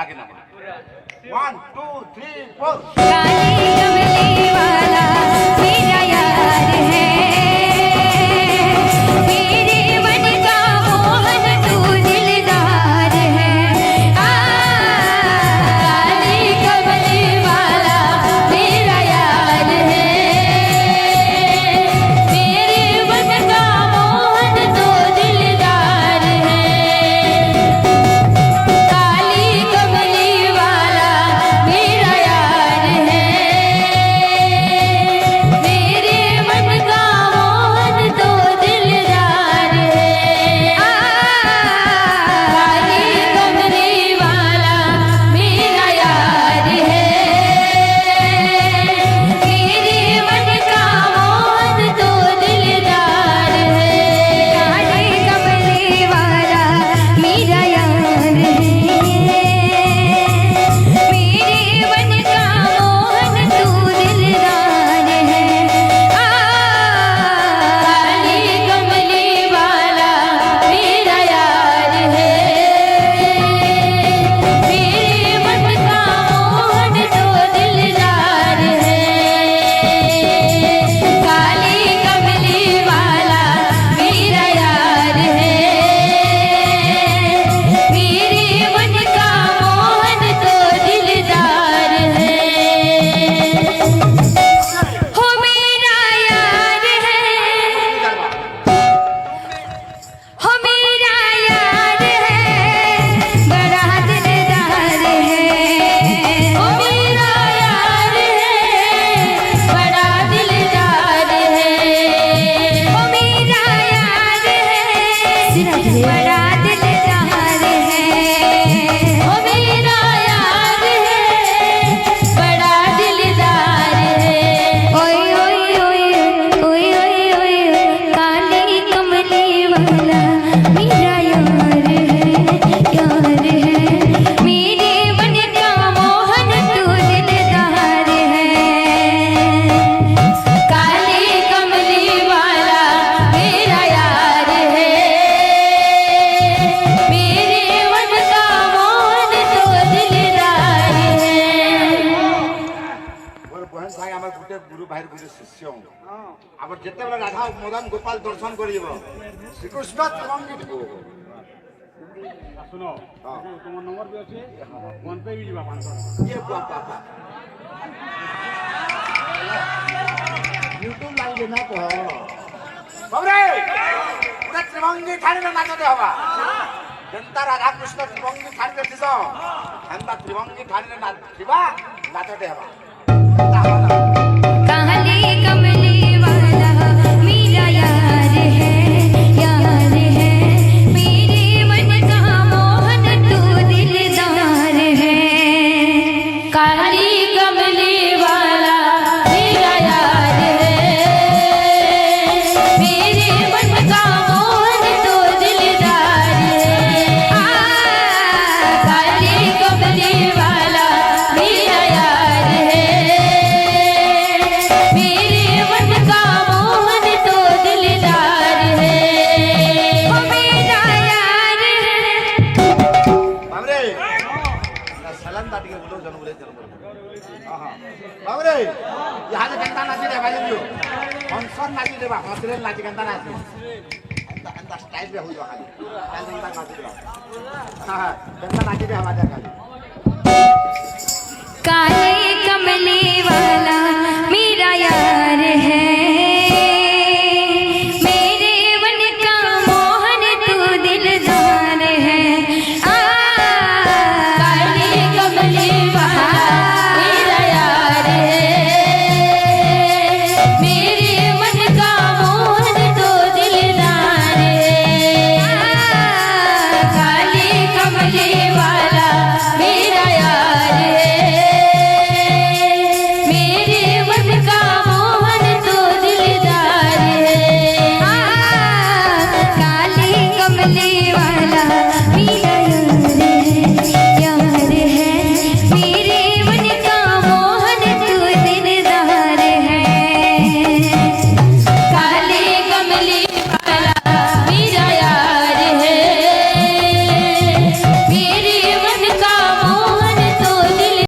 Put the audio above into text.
आगे ना 1 2 3 4 काली कमली वाला मेरा यार है मेरे मन का मोहन तू दिलदार है काली कमली वाला मेरा यार है मेरे मन का मोहन तो दिलदार है काली कमली वाला मेरा यार है मेरे मन का मोहन तो दिलदार है काली कमली वाला मेरा यार है मेरे मन का मोहन तो दिलदार है काली कमली वाला मेरा यार है मेरे मन का मोहन तू दिलदार है काली कमली वाला मेरा यार है मेरे मन का मोहन तो दिलदार है काली कमली वाला मेरा यार है मेरे मन का मोहन तो दिलदार है हो मेरा यार है हो मेरा यार है बड़ा दिलदार है हो मेरा यार है बड़ा दिलदार है हो मेरा यार है बड़ा दिलदार है हो मेरा यार है बड़ा दिलदार है ओए ओए ओए ओए ओए ओए काली कमली वाला मेरा यार है मेरे मन का मोहन तू दिलदार है काली कमली वाला मेरा यार है मेरे मन का मोहन तो दिलदार है मोर बहन भाई আমার গুটে গুরু ভাইর গুটে শিষ্য আবার যেতেবেলে রাধা মদন গোপাল দর্শন করিব শ্রীকৃষ্ণ ত্রিভঙ্গী শুনো তোমার নম্বর বি আছে ফোন পে বি যা 500 ইয়ে বাবা ইউটিউব লাইনে না কহ বাবরে পুরা ত্রিভঙ্গী ঠাড়িলে নাচতে হবা জনতা রাধা কৃষ্ণ ত্রিভঙ্গী ঠাড়িলে দিছ হেনতা ত্রিভঙ্গী ঠাড়িলে নাচিবা নাচতে হবা काली कमली वाला मेरा यार है मेरे मन का मोहन तू दिलदार है काली कमली वाला मेरा यार है मेरे मन का मोहन तो दिलदार है काली कमली वाला मेरा यार है मेरे मन का मोहन तो दिलदार है ओ मेरा यार है बाबरे सलाम दाटी के बोलो जन बोले हां हां बाबरे यहाँ से कंता नाची रे भाई लियो कौन नाची रे बा हसरे नाची कंता नाची अंदा स्टाइल रे होई खाली काल दिन नाची रे हां हां कंता नाची रे हमारे खाली काली